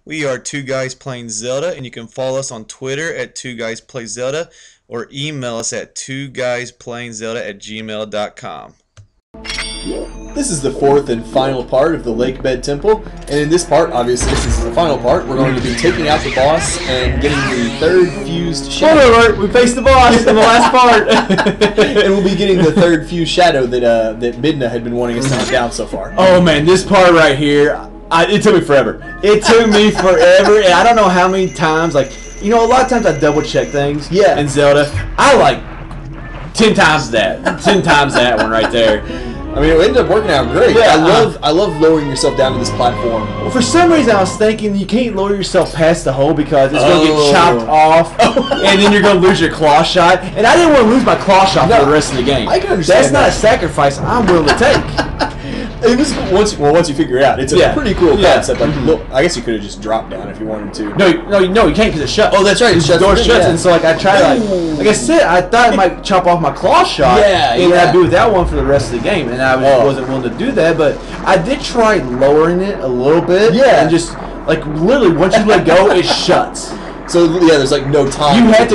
We are Two Guys Playing Zelda, and you can follow us on Twitter at Two Guys Play Zelda or email us at twoguysPlayingZelda@gmail.com. This is the fourth and final part of the Lakebed Temple, and in this part, obviously this is the final part, we're going to be taking out the boss and getting the third fused shadow. Spoiler alert, we faced the boss in the last part! And we'll be getting the third fused shadow that Midna had been wanting us to hunt down so far. Oh man, this part right here, it took me forever. It took me forever, and I don't know how many times, like, you know, a lot of times I double check things in Zelda. I like 10 times that. 10 times that one right there. I mean, it ended up working out great. Yeah, I love lowering yourself down to this platform. Well, for some reason, I was thinking you can't lower yourself past the hole because it's going to get chopped off, and then you're going to lose your claw shot. And I didn't want to lose my claw shot for the rest of the game. I can understand That's not a sacrifice I'm willing to take. It was once you figure it out, it's a pretty cool concept. Like, look, I guess you could have just dropped down if you wanted to. No, you can't because it's shut. Oh, that's right. The door shuts, and so like I tried, like I said, I thought it might chop off my claw shot. And I'd be with that one for the rest of the game, and I wasn't willing to do that. But I did try lowering it a little bit. And just like literally, once you let go, it shuts. So yeah, there's like no time. You had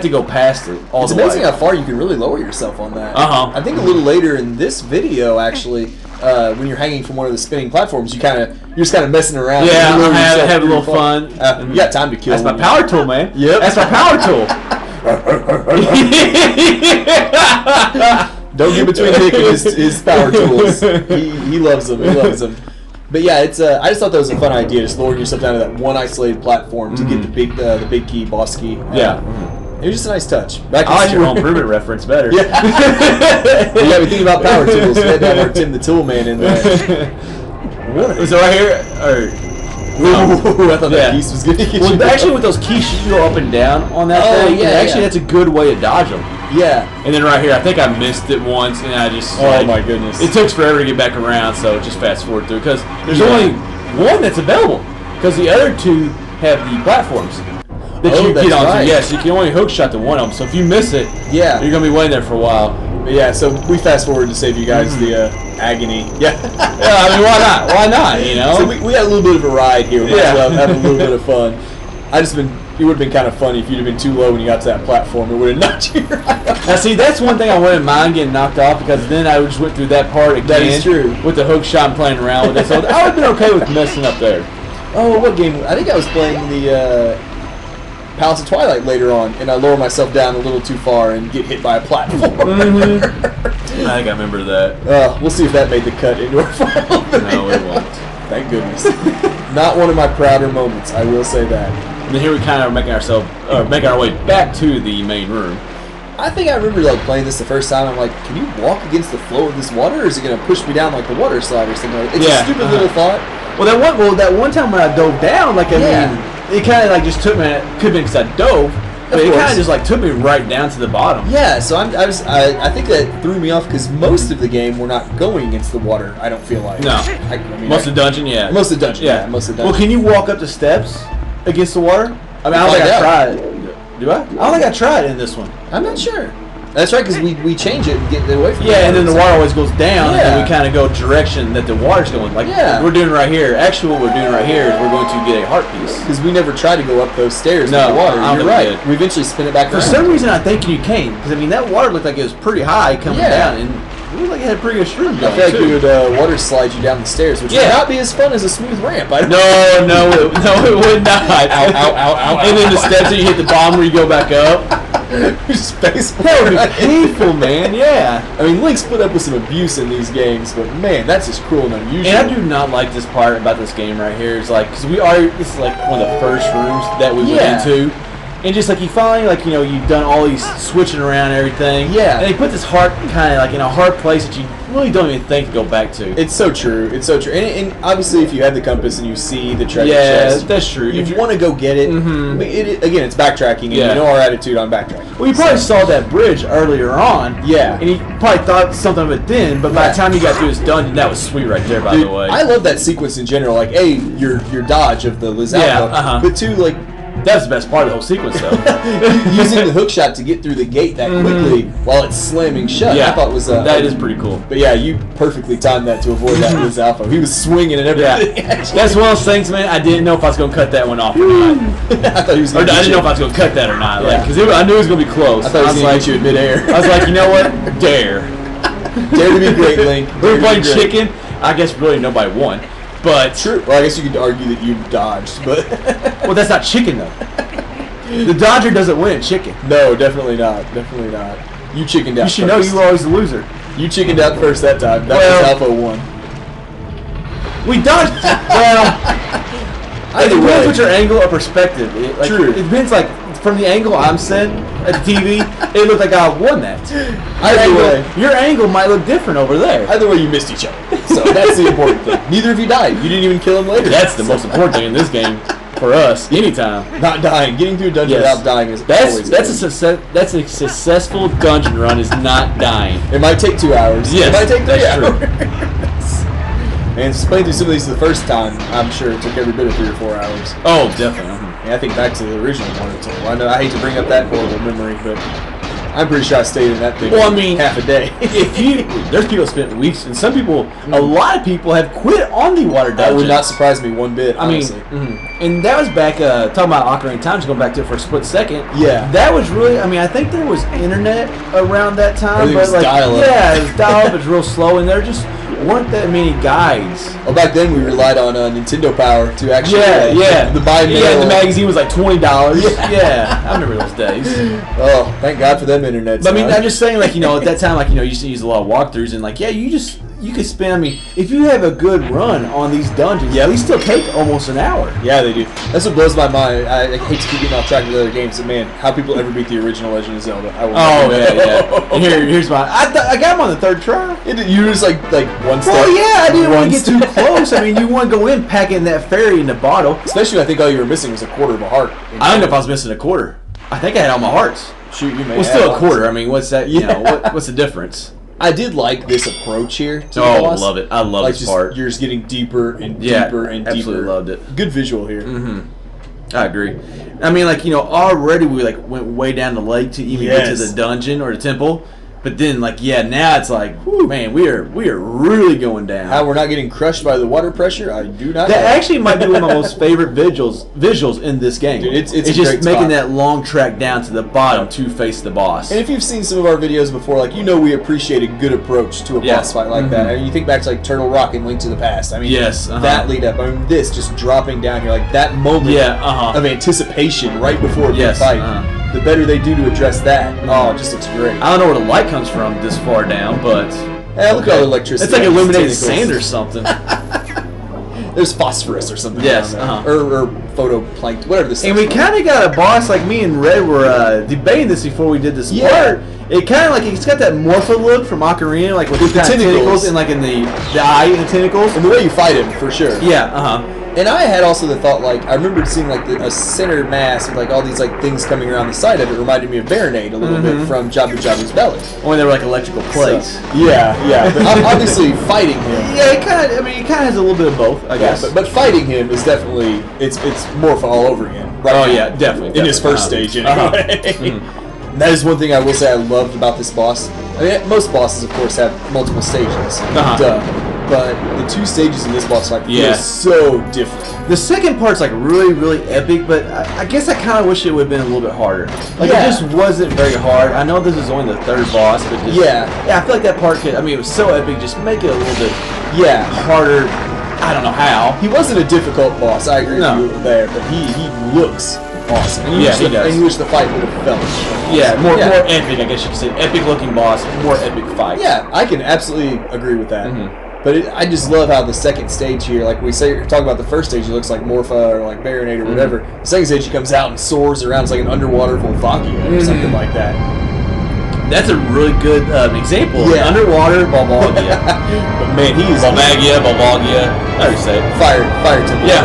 to go past it. It's amazing how far you can really lower yourself on that. I think a little later in this video, actually. When you're hanging from one of the spinning platforms, you're just kind of messing around. Yeah, have a little fun. You got time to kill. That's my power tool, man. Yep, that's my power tool. Don't get between Nick and his power tools. He loves them. He loves them. But yeah, it's I just thought that was a fun idea, just lowering yourself down to that one isolated platform to get the big key, boss key. It was just a nice touch. I like your home improvement reference better. Yeah. We think about power tools. We had to have our Tim the Tool Man in there. Was it right here? Or I thought that piece was good. Well, actually, with those keys, you go up and down on that thing. Actually, that's a good way to dodge them. Yeah. And then right here, I think I missed it once, and I just my goodness, it took forever to get back around. So just fast forward through because there's only one that's available because the other two have the platforms that you get onto. Yes, you can only hook shot to one of them. So if you miss it, you're gonna be waiting there for a while. But yeah, so we fast forward to save you guys the agony. Yeah. I mean, why not? Why not? You know. So we had a little bit of a ride here. We might as well have a little bit of fun. It would have been kind of funny if you'd have been too low when you got to that platform. It would have knocked you right off. Now, see, that's one thing I wouldn't mind getting knocked off because then I just went through that part again. That is true. With the hook shot and playing around with it. So I would have been okay with messing up there. Oh, what game? I think I was playing the Palace of Twilight later on, and I lower myself down a little too far and get hit by a platform. I think I remember that. We'll see if that made the cut into our final video. No, it won't. Thank goodness. Not one of my prouder moments, I will say that. And then here we kind of making our way back to the main room. I think I remember like playing this the first time. I'm like, can you walk against the flow of this water, or is it going to push me down like the water slide or something? It's a stupid little thought. Well, that one time when I dove down, like I mean, it kind of like just took me. It could have been because I dove, but it kind of just like took me right down to the bottom. Yeah, so I think that threw me off because most of the game we're not going against the water. I don't feel like. No. Most of the dungeon, Most of the dungeon, most of the dungeon. Well, can you walk up the steps against the water? I mean, I don't think I tried. Do I? I don't think I tried in this one. I'm not sure. That's right, because we change it and get it away from it. Yeah, and then the water always goes down, and then we kind of go direction that the water's going. Like we're doing right here. Actually, what we're doing right here is we're going to get a heart piece. Because we never tried to go up those stairs with the water. You're right. We eventually spin it back around. For some reason, I think you can. Because, I mean, that water looked like it was pretty high coming down, and it looked like it had a pretty good stream going, I feel like you would water slide you down the stairs, which would not be as fun as a smooth ramp. No, it would not. Ow, ow, ow, ow. And then the steps that you hit the bottom where you go back up. That would be painful, man. Yeah. I mean, Link's put up with some abuse in these games, but man, that's just cruel and unusual. And I do not like this part about this game right here. It's like, because this is like one of the first rooms that we went into. And just like you finally, like, you know, you've done all these switching around and everything. Yeah. And they put this heart kind of like in a hard place that you really don't even think to go back to. It's so true. It's so true. And obviously, if you have the compass and you see the treasure chest, that's true. You want to go get it. I mean, again, it's backtracking, and you know our attitude on backtracking. Well, you probably saw that bridge earlier on. Yeah. And you probably thought something of it then, but by the time you got through this dungeon, that was sweet right there, by the way. I love that sequence in general. Like, A, your dodge of the Lizaldo, but two, like, That's the best part of the whole sequence, though. Using the hook shot to get through the gate that quickly while it's slamming shut. Yeah, I thought was that is pretty cool. But yeah, you perfectly timed that to avoid that with Alpha. He was swinging and everything. Yeah. That's one of those things, man. I didn't know if I was gonna cut that one off or not. I thought he was. I didn't know if I was gonna cut that or not. Yeah. Because I knew it was gonna be close. I thought he was gonna get you in midair. I was like, you know what? Dare. Dare to be great, Link. We were playing chicken. I guess really nobody won. But true. Well, I guess you could argue that you dodged, but well, that's not chicken though. The dodger doesn't win at chicken. No, definitely not. Definitely not. You chickened out. You should know you were always the loser. You chickened out first that time. That was Alpha won. We dodged. Well, it depends what your angle or perspective. True. It depends. Like from the angle I'm sitting at the TV, it looked like I won that. Your angle might look different over there. Either way, you missed each other. So that's the important thing. Neither of you died. You didn't even kill him later. That's the most important thing in this game for us. Anytime. Not dying. Getting through a dungeon without dying is always that's a successful dungeon run. Is not dying. It might take 2 hours. Yes, it might take 3 that's hours. And playing through some of these the first time, I'm sure it took every bit of 3 or 4 hours. Oh, definitely. Yeah, I think back to the original one. I know I hate to bring up that horrible memory, but I'm pretty sure I stayed in that thing half a day. There's people that spent weeks, and some people, a lot of people have quit on the water dungeon. That would not surprise me one bit, honestly. And that was back, talking about Ocarina of Time, just going back to it for a split second. Yeah. That was really, I think there was internet around that time. It was dial-up. Yeah, it was dial-up, it was real slow, and there just weren't that many guides. Well, back then we relied on Nintendo Power to actually the buy mail. Yeah, the magazine was like $20. Yeah, I remember those days. Oh, thank God for them internet. But I'm just saying, at that time, you used to use a lot of walkthroughs, and you could spend, if you have a good run on these dungeons, they still take almost an hour. Yeah, they do. That's what blows my mind. I hate to keep getting off track with other games, but man, how people ever beat the original Legend of Zelda? I will yeah. Here's mine. I got him on the third try. You were just like one step. Well, yeah, I didn't want to get too close. You want to go in packing that fairy in the bottle. Especially when I think all you were missing was a quarter of a heart. I don't know if I was missing a quarter. I think I had all my hearts. Shoot, you may well, still a quarter. What's that? What's the difference? I did like this approach here to the boss. I love it. I love this part. You're just getting deeper and deeper and deeper. Absolutely loved it. Good visual here. I agree. Already we went way down the lake to even get to the dungeon or the temple. But then, now it's like, whew, man, we are really going down. How we're not getting crushed by the water pressure, I do not know. That actually might be one of my most favorite visuals in this game. Dude, it's just making that long track down to the bottom to face the boss. And if you've seen some of our videos before, we appreciate a good approach to a boss fight like that. You think back to Turtle Rock and Link to the Past. That lead up. this just dropping down here, that moment of anticipation right before a big fight. The better they do to address that, it just looks great. I don't know where the light comes from this far down, but look at all the electricity. It's like illuminated sand or something. There's phosphorus or something. Yes, or photoplankton, whatever this. And we kind of got a boss me and Red were debating this before we did this part. It kind of it's got that Morpho look from Ocarina, with the tentacles and in the eye and the tentacles. And the way you fight him, for sure. Yeah. And I had also the thought, I remember seeing a center mass with all these things coming around the side of it. Reminded me of Baronade a little bit from Jabu Jabu's belly. When they were electrical plates. So, yeah. But obviously fighting him. Yeah, it kind of has a little bit of both, I guess. But fighting him is definitely it's Morpho all over again. Right now. Yeah, definitely. In his first stage, anyway. That is one thing I will say I loved about this boss. Most bosses, of course, have multiple stages. Duh. But the 2 stages in this boss fight feel so different. The second part's really, really epic, but I guess I kind of wish it would have been a little bit harder. It just wasn't very hard. I know this is only the 3rd boss, but I feel like that part could. It was so epic. Just make it a little bit harder. I don't know how. He wasn't a difficult boss. I agree with you there, but he looks awesome. And he does. And you wish the fight would have felt more epic, I guess you could say. Epic looking boss, more epic fight. Yeah, I can absolutely agree with that. But I just love how the second stage here, we say, you're talking about the first stage, it looks like Morpha or Baronade or whatever. The second stage, he comes out and soars around. It's like an underwater Volvagia or something like that. That's a really good example. Underwater Volvagia. But man, he's Volvagia. How do you say it? Fire temple. Yeah,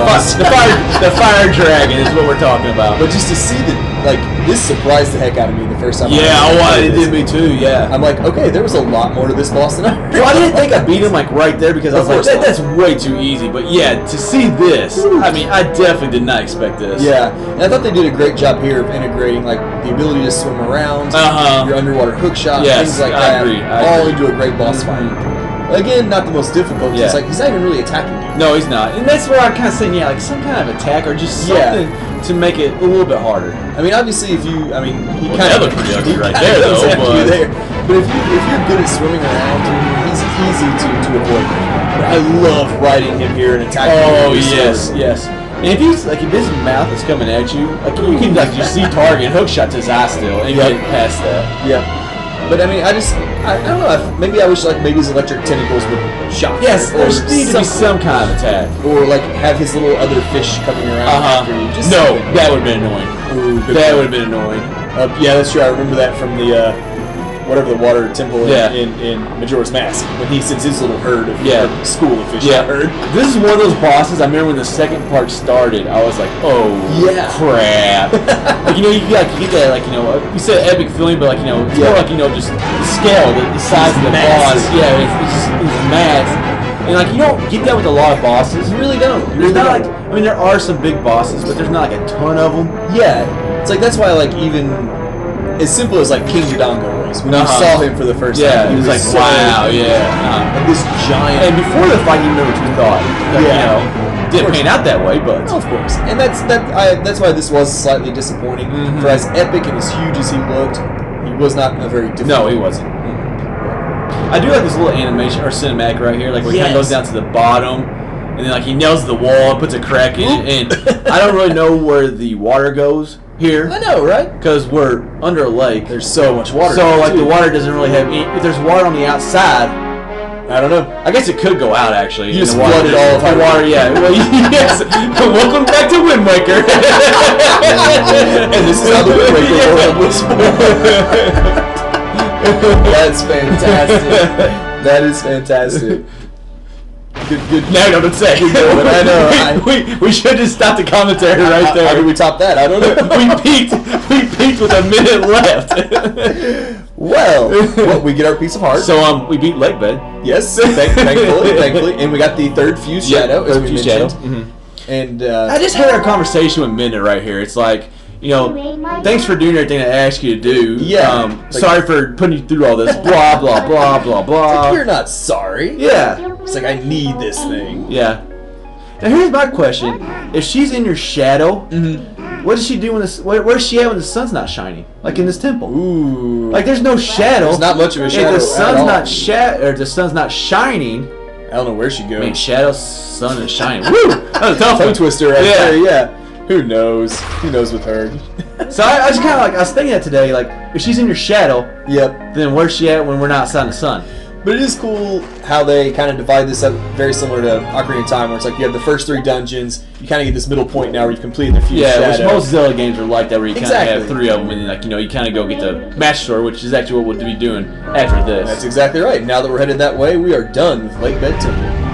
the fire dragon is what we're talking about. But just to see the this surprised the heck out of me the first time. It did me too. Yeah. I'm like, okay, there was a lot more to this boss than I. Well, I didn't think I beat him like right there because I was like, that's way too easy. But yeah, to see this, I mean, I definitely did not expect this. Yeah, and I thought they did a great job here of integrating like the ability to swim around, your underwater hook shot, things like that, all into a great boss fight. Again, not the most difficult. It's like he's not even really attacking you. No, he's not, and that's where I'm kind of saying, like some kind of attack or just something to make it a little bit harder. I mean, obviously, if you, I mean, he kind of looks pretty ugly right there, though. But if you're good at swimming around, he's easy to avoid. But I love riding him here and attacking him. Oh yes. And if he's like if his mouth is coming at you, like you can like just see target hook shot to his eye still and get past that. Yeah. But I mean, I don't know. Maybe I wish like maybe his electric tentacles would shock. Yes, there needs to be some kind of attack, or like have his little other fish coming around after you. Just that would have been annoying. Ooh, that would have been annoying. Yeah, that's true. I remember that from the whatever the water temple in Majora's Mask when he sends his little herd of school of fish. Herd. This is one of those bosses. I remember when the second part started, I was like, oh crap. Like, you get that like you said epic feeling, but like it's more like just the scale, the size of the boss. Yeah, it's mass. And like you don't get that with a lot of bosses. You really don't. There's not like I mean there are some big bosses, but there's not like a ton of them. Yeah, it's like that's why like even as simple as like King Dodongo was when you saw him for the first time. He was like, so wow, like this giant. And before the fight, you know what you thought. Like, didn't pan out that way, but of course. And that's why this was slightly disappointing. For as epic and as huge as he looked, he was not a very difficult. No, he wasn't. I do like this little animation or cinematic right here, like where he kind of goes down to the bottom, and then like he nails the wall and puts a crack in it. And I don't really know where the water goes here. I know, right? Because we're under a lake. There's so much water. So like the water doesn't really have any. If there's water on the outside, I don't know. I guess it could go out actually. You just flood it all the water. Yeah. Well, yes. Welcome back to Wind Waker. And this is how the Wind Waker world was born. That's fantastic. That is fantastic. Good. Now I know what to say. I know. We should just stop the commentary right there. How do we top that? I don't know. We peaked with a minute left. Well, we get our piece of heart. So we beat Lakebed. Yes, thankfully, and we got the third fused shadow, as we mentioned. Mm-hmm. And I just had a conversation with Minda right here. It's like, thanks for doing everything I asked you to do. Yeah. Sorry for putting you through all this. Blah blah blah blah blah. Like, you're not sorry. Yeah. It's like I need this thing. Yeah. Now here's my question: if she's in your shadow, what does she do when where's she at when the sun's not shining? Like in this temple. Ooh. Like there's no shadow. There's not much of a shadow. If the sun's not shining. I don't know where she goes. I mean, shadow, sun, and shining. Woo! That was a tough tongue twister right there. Yeah. Who knows? Who knows with her? So I just kind of like I was thinking that today. Like if she's in your shadow, then where's she at when we're not outside in the sun? But it is cool how they kind of divide this up, very similar to Ocarina of Time, where it's like you have the first 3 dungeons, you kind of get this middle point now where you've completed the fused shadow. Which most Zelda games are like that, where you kind of have 3 of them, and then you kind of go get the Master Sword, which is actually what we'll be doing after this. That's exactly right. Now that we're headed that way, we are done with Lakebed Temple.